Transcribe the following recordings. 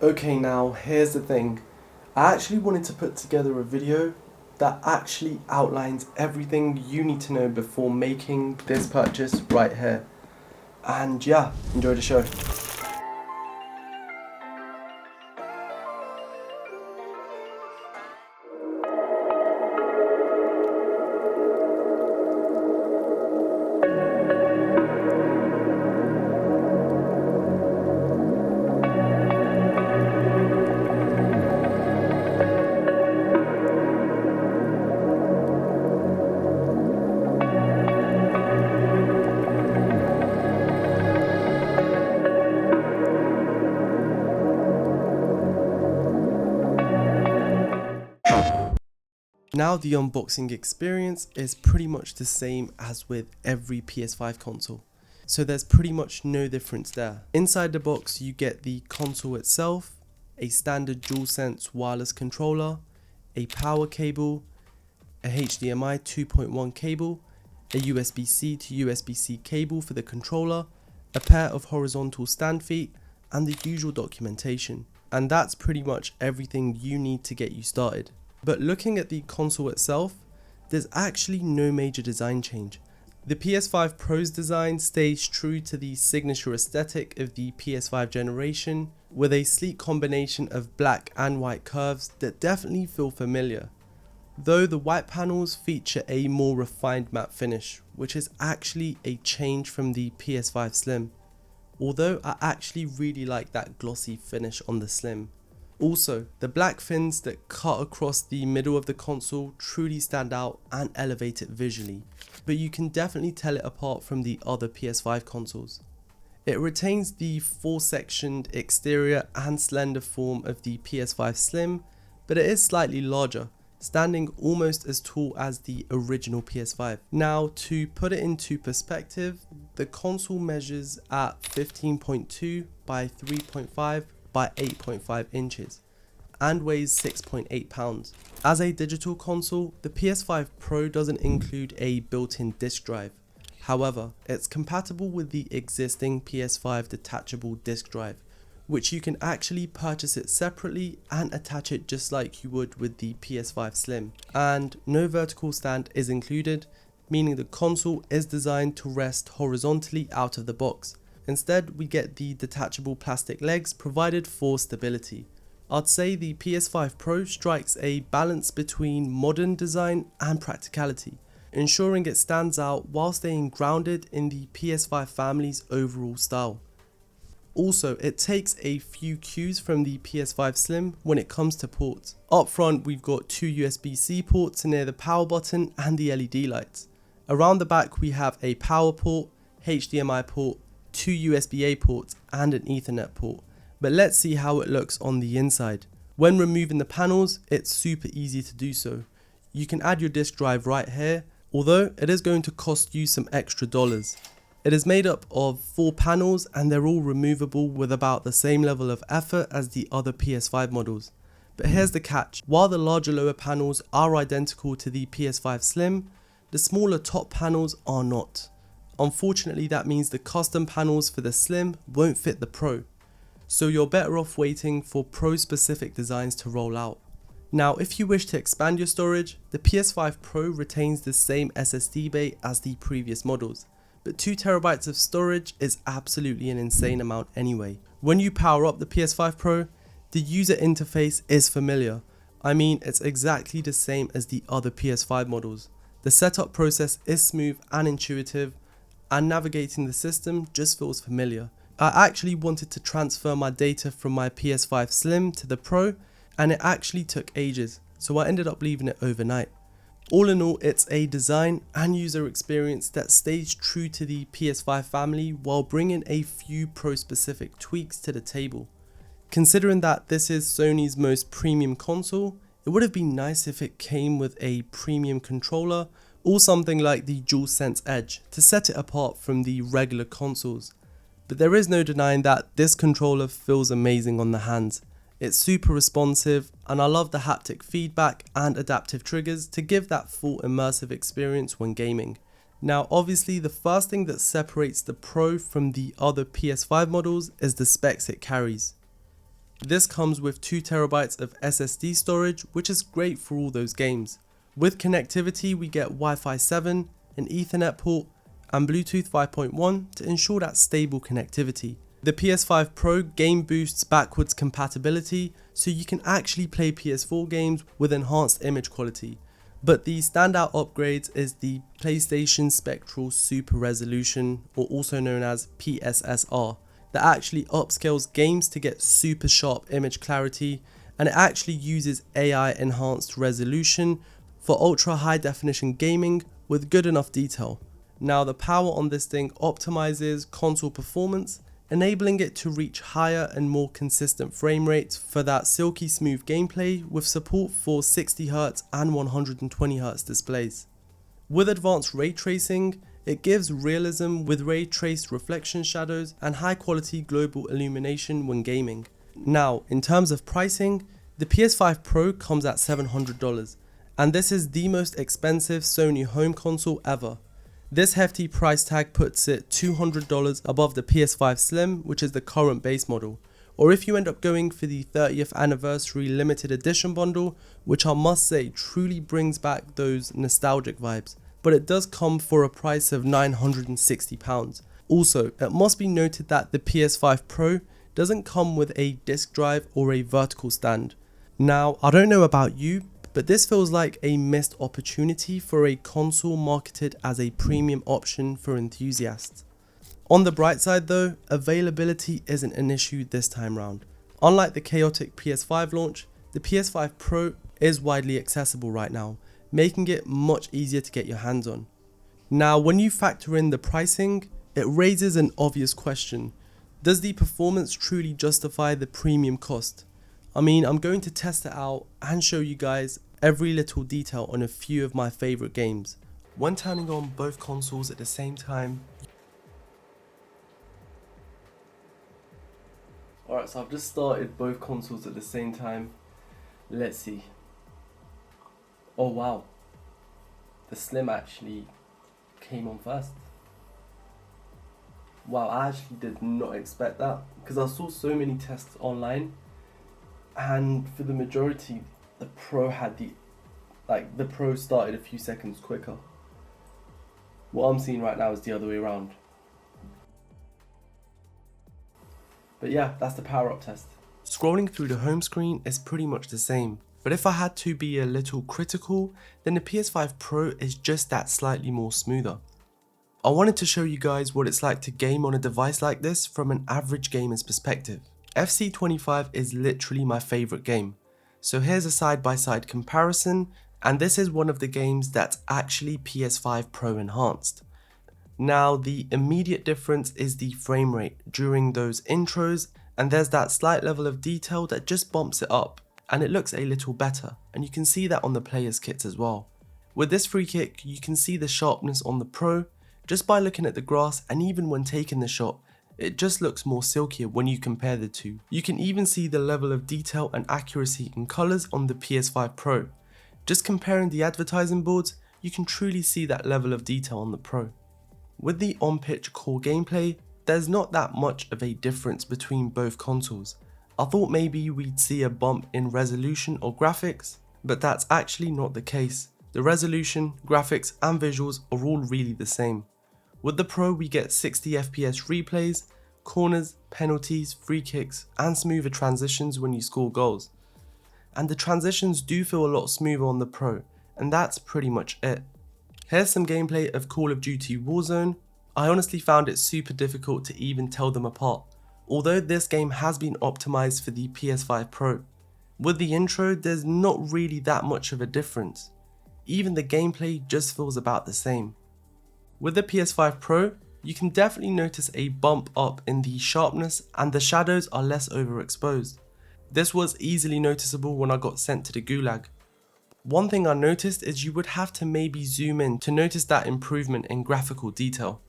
Okay, now here's the thing. I actually wanted to put together a video that actually outlines everything you need to know before making this purchase right here. And yeah, enjoy the show. Now the unboxing experience is pretty much the same as with every PS5 console, so there's pretty much no difference there. Inside the box you get the console itself, a standard DualSense wireless controller, a power cable, a HDMI 2.1 cable, a USB-C to USB-C cable for the controller, a pair of horizontal stand feet, and the usual documentation. And that's pretty much everything you need to get you started. But looking at the console itself, there's actually no major design change. The PS5 Pro's design stays true to the signature aesthetic of the PS5 generation, with a sleek combination of black and white curves that definitely feel familiar. Though the white panels feature a more refined matte finish, which is actually a change from the PS5 Slim. Although I actually really like that glossy finish on the Slim. Also, the black fins that cut across the middle of the console truly stand out and elevate it visually, but you can definitely tell it apart from the other PS5 consoles. It retains the 4-sectioned exterior and slender form of the PS5 Slim, but it is slightly larger, standing almost as tall as the original PS5. Now, to put it into perspective, the console measures at 15.2 by 3.5 by 8.5 inches and weighs 6.8 pounds. As a digital console, the PS5 Pro doesn't include a built-in disc drive. However, it's compatible with the existing PS5 detachable disc drive, which you can actually purchase it separately and attach it just like you would with the PS5 Slim. And no vertical stand is included, meaning the console is designed to rest horizontally out of the box. Instead, we get the detachable plastic legs provided for stability. I'd say the PS5 Pro strikes a balance between modern design and practicality, ensuring it stands out while staying grounded in the PS5 family's overall style. Also, it takes a few cues from the PS5 Slim when it comes to ports. Up front, we've got two USB-C ports near the power button and the LED lights. Around the back, we have a power port, HDMI port, two USB-A ports and an Ethernet port. But let's see how it looks on the inside. When removing the panels, it's super easy to do so. You can add your disk drive right here, although it is going to cost you some extra dollars. It is made up of 4 panels and they're all removable with about the same level of effort as the other PS5 models. But here's the catch: while the larger lower panels are identical to the PS5 Slim, the smaller top panels are not. Unfortunately, that means the custom panels for the Slim won't fit the Pro, so you're better off waiting for Pro specific designs to roll out. Now, if you wish to expand your storage, the PS5 Pro retains the same SSD bay as the previous models, but 2TB of storage is absolutely an insane amount anyway. When you power up the PS5 Pro, the user interface is familiar. I mean, it's exactly the same as the other PS5 models. The setup process is smooth and intuitive, and navigating the system just feels familiar. I actually wanted to transfer my data from my PS5 Slim to the Pro, and it actually took ages, so I ended up leaving it overnight. All in all, it's a design and user experience that stays true to the PS5 family while bringing a few Pro specific tweaks to the table. Considering that this is Sony's most premium console, it would have been nice if it came with a premium controller or something like the DualSense Edge to set it apart from the regular consoles. But there is no denying that this controller feels amazing on the hands. It's super responsive, and I love the haptic feedback and adaptive triggers to give that full immersive experience when gaming. Now obviously the first thing that separates the Pro from the other PS5 models is the specs it carries. This comes with 2TB of SSD storage, which is great for all those games. With connectivity, we get Wi-Fi 7, an Ethernet port, and Bluetooth 5.1 to ensure that stable connectivity. The PS5 Pro game boosts backwards compatibility, so you can actually play PS4 games with enhanced image quality. But the standout upgrades is the PlayStation Spectral Super Resolution, or also known as PSSR, that actually upscales games to get super sharp image clarity, and it actually uses AI enhanced resolution for ultra high definition gaming with good enough detail. Now the power on this thing optimizes console performance, enabling it to reach higher and more consistent frame rates for that silky smooth gameplay with support for 60Hz and 120Hz displays. With advanced ray tracing, it gives realism with ray traced reflection shadows and high quality global illumination when gaming. Now, in terms of pricing, the PS5 Pro comes at $700, and this is the most expensive Sony home console ever. This hefty price tag puts it $200 above the PS5 Slim, which is the current base model. Or if you end up going for the 30th anniversary limited edition bundle, which I must say truly brings back those nostalgic vibes, but it does come for a price of £960. Also, it must be noted that the PS5 Pro doesn't come with a disk drive or a vertical stand. Now, I don't know about you, but this feels like a missed opportunity for a console marketed as a premium option for enthusiasts. On the bright side though, availability isn't an issue this time round. Unlike the chaotic PS5 launch, the PS5 Pro is widely accessible right now, making it much easier to get your hands on. Now, when you factor in the pricing, it raises an obvious question. Does the performance truly justify the premium cost? I mean, I'm going to test it out and show you guys every little detail on a few of my favorite games. When turning on both consoles at the same time. Alright, so I've just started both consoles at the same time. Let's see. Oh wow. The Slim actually came on first. Wow, I actually did not expect that because I saw so many tests online. And for the majority, the Pro had the Pro started a few seconds quicker. What I'm seeing right now is the other way around. But yeah, that's the power up test. Scrolling through the home screen is pretty much the same. But if I had to be a little critical, then the PS5 Pro is just that slightly more smoother. I wanted to show you guys what it's like to game on a device like this from an average gamer's perspective. FC25 is literally my favourite game, so here's a side-by-side comparison, and this is one of the games that's actually PS5 Pro enhanced. Now the immediate difference is the frame rate during those intros, and there's that slight level of detail that just bumps it up, and it looks a little better, and you can see that on the player's kits as well. With this free kick, you can see the sharpness on the Pro just by looking at the grass, and even when taking the shot, it just looks more silkier when you compare the two. You can even see the level of detail and accuracy in colours on the PS5 Pro. Just comparing the advertising boards, you can truly see that level of detail on the Pro. With the on-pitch core gameplay, there's not that much of a difference between both consoles. I thought maybe we'd see a bump in resolution or graphics, but that's actually not the case. The resolution, graphics and visuals are all really the same. With the Pro we get 60 FPS replays, corners, penalties, free kicks and smoother transitions when you score goals. And the transitions do feel a lot smoother on the Pro, and that's pretty much it. Here's some gameplay of Call of Duty Warzone. I honestly found it super difficult to even tell them apart, although this game has been optimized for the PS5 Pro. With the intro, there's not really that much of a difference. Even the gameplay just feels about the same. With the PS5 Pro, you can definitely notice a bump up in the sharpness and the shadows are less overexposed. This was easily noticeable when I got sent to the gulag. One thing I noticed is you would have to maybe zoom in to notice that improvement in graphical detail.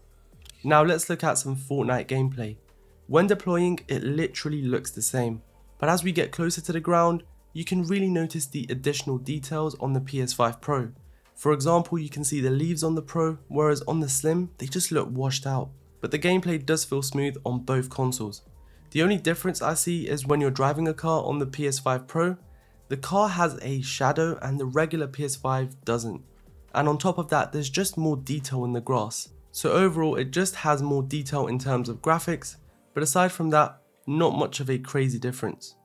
Now let's look at some Fortnite gameplay. When deploying, it literally looks the same, but as we get closer to the ground, you can really notice the additional details on the PS5 Pro. For example, you can see the leaves on the Pro, whereas on the Slim, they just look washed out. But the gameplay does feel smooth on both consoles. The only difference I see is when you're driving a car on the PS5 Pro, the car has a shadow and the regular PS5 doesn't. And on top of that, there's just more detail in the grass. So overall, it just has more detail in terms of graphics, but aside from that, not much of a crazy difference.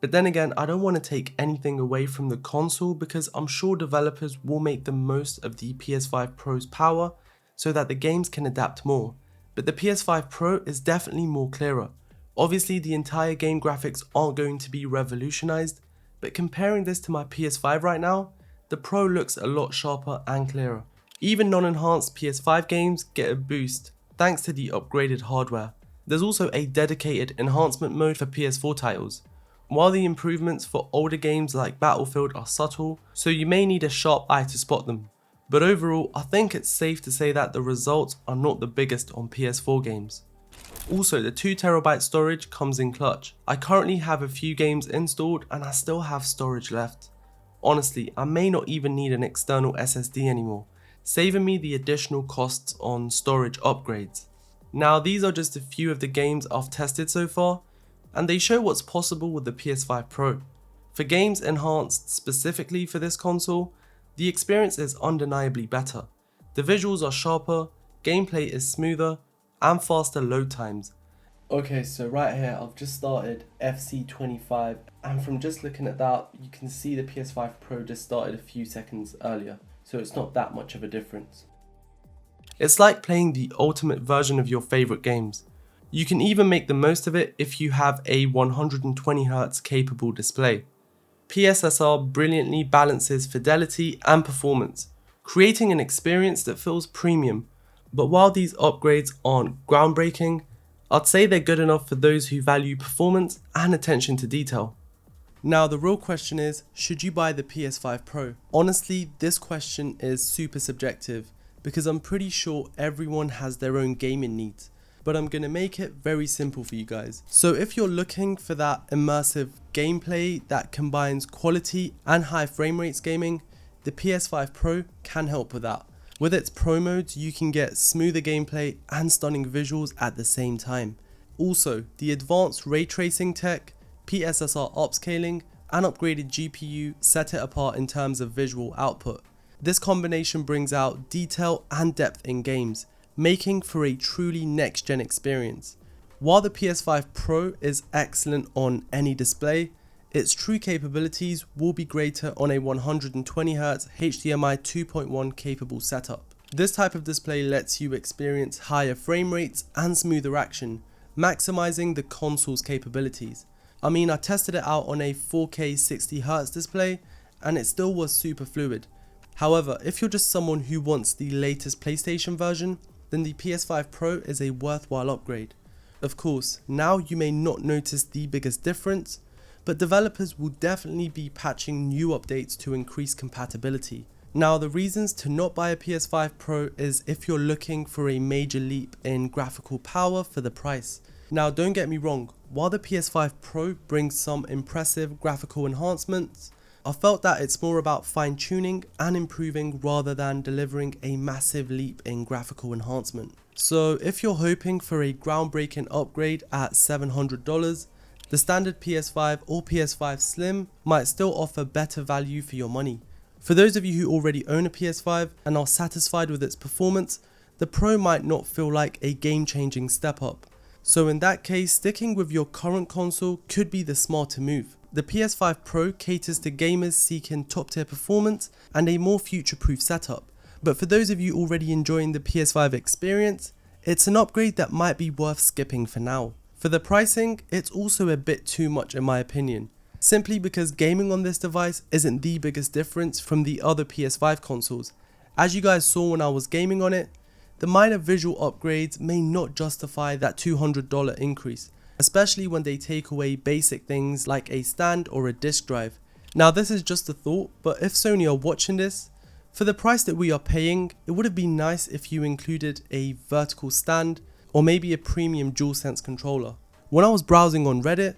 But then again, I don't want to take anything away from the console because I'm sure developers will make the most of the PS5 Pro's power so that the games can adapt more. But the PS5 Pro is definitely more clearer. Obviously, the entire game graphics aren't going to be revolutionized, but comparing this to my PS5 right now, the Pro looks a lot sharper and clearer. Even non-enhanced PS5 games get a boost thanks to the upgraded hardware. There's also a dedicated enhancement mode for PS4 titles. While the improvements for older games like Battlefield are subtle, so you may need a sharp eye to spot them. But overall, I think it's safe to say that the results are not the biggest on PS4 games. Also, the 2TB storage comes in clutch. I currently have a few games installed and I still have storage left. Honestly, I may not even need an external SSD anymore, saving me the additional costs on storage upgrades. Now, these are just a few of the games I've tested so far, and they show what's possible with the PS5 Pro. For games enhanced specifically for this console, the experience is undeniably better. The visuals are sharper, gameplay is smoother, and faster load times. Okay, so right here I've just started FC25, and from just looking at that, you can see the PS5 Pro just started a few seconds earlier, so it's not that much of a difference. It's like playing the ultimate version of your favorite games. You can even make the most of it if you have a 120Hz capable display. PSSR brilliantly balances fidelity and performance, creating an experience that feels premium. But while these upgrades aren't groundbreaking, I'd say they're good enough for those who value performance and attention to detail. Now the real question is, should you buy the PS5 Pro? Honestly, this question is super subjective because I'm pretty sure everyone has their own gaming needs, but I'm going to make it very simple for you guys. So if you're looking for that immersive gameplay that combines quality and high frame rates gaming, the PS5 Pro can help with that. With its Pro modes, you can get smoother gameplay and stunning visuals at the same time. Also, the advanced ray tracing tech, PSSR upscaling, and upgraded GPU set it apart in terms of visual output. This combination brings out detail and depth in games, making for a truly next-gen experience. While the PS5 Pro is excellent on any display, its true capabilities will be greater on a 120Hz HDMI 2.1 capable setup. This type of display lets you experience higher frame rates and smoother action, maximizing the console's capabilities. I mean, I tested it out on a 4K 60Hz display and it still was super fluid. However, if you're just someone who wants the latest PlayStation version, then the PS5 Pro is a worthwhile upgrade. Of course, now you may not notice the biggest difference, but developers will definitely be patching new updates to increase compatibility. Now the reasons to not buy a PS5 Pro is if you're looking for a major leap in graphical power for the price. Now don't get me wrong, while the PS5 Pro brings some impressive graphical enhancements, I felt that it's more about fine tuning and improving rather than delivering a massive leap in graphical enhancement. So if you're hoping for a groundbreaking upgrade at $700, the standard PS5 or PS5 Slim might still offer better value for your money. For those of you who already own a PS5 and are satisfied with its performance, the Pro might not feel like a game-changing step up. So in that case, sticking with your current console could be the smarter move. The PS5 Pro caters to gamers seeking top-tier performance and a more future-proof setup. But for those of you already enjoying the PS5 experience, it's an upgrade that might be worth skipping for now. For the pricing, it's also a bit too much in my opinion, simply because gaming on this device isn't the biggest difference from the other PS5 consoles. As you guys saw when I was gaming on it, the minor visual upgrades may not justify that $200 increase, especially when they take away basic things like a stand or a disk drive. Now this is just a thought, but if Sony are watching this, for the price that we are paying, it would have been nice if you included a vertical stand or maybe a premium DualSense controller. When I was browsing on Reddit,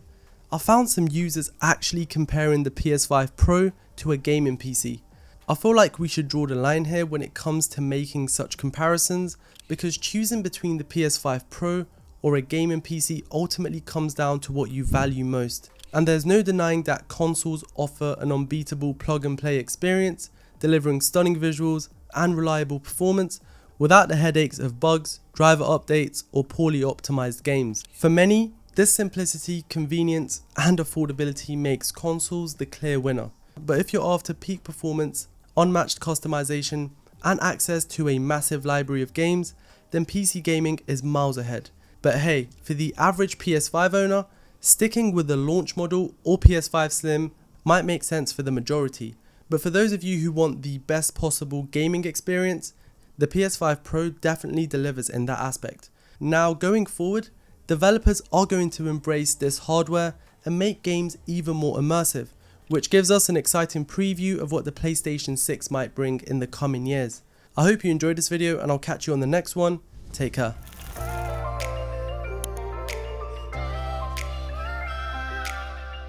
I found some users actually comparing the PS5 Pro to a gaming PC. I feel like we should draw the line here when it comes to making such comparisons, because choosing between the PS5 Pro or a gaming PC ultimately comes down to what you value most. And there's no denying that consoles offer an unbeatable plug and play experience, delivering stunning visuals and reliable performance without the headaches of bugs, driver updates, or poorly optimized games. For many, this simplicity, convenience, and affordability makes consoles the clear winner. But if you're after peak performance, unmatched customization, and access to a massive library of games, then PC gaming is miles ahead. But hey, for the average PS5 owner, sticking with the launch model or PS5 Slim might make sense for the majority. But for those of you who want the best possible gaming experience, the PS5 Pro definitely delivers in that aspect. Now going forward, developers are going to embrace this hardware and make games even more immersive, which gives us an exciting preview of what the PlayStation 6 might bring in the coming years. I hope you enjoyed this video and I'll catch you on the next one. Take care.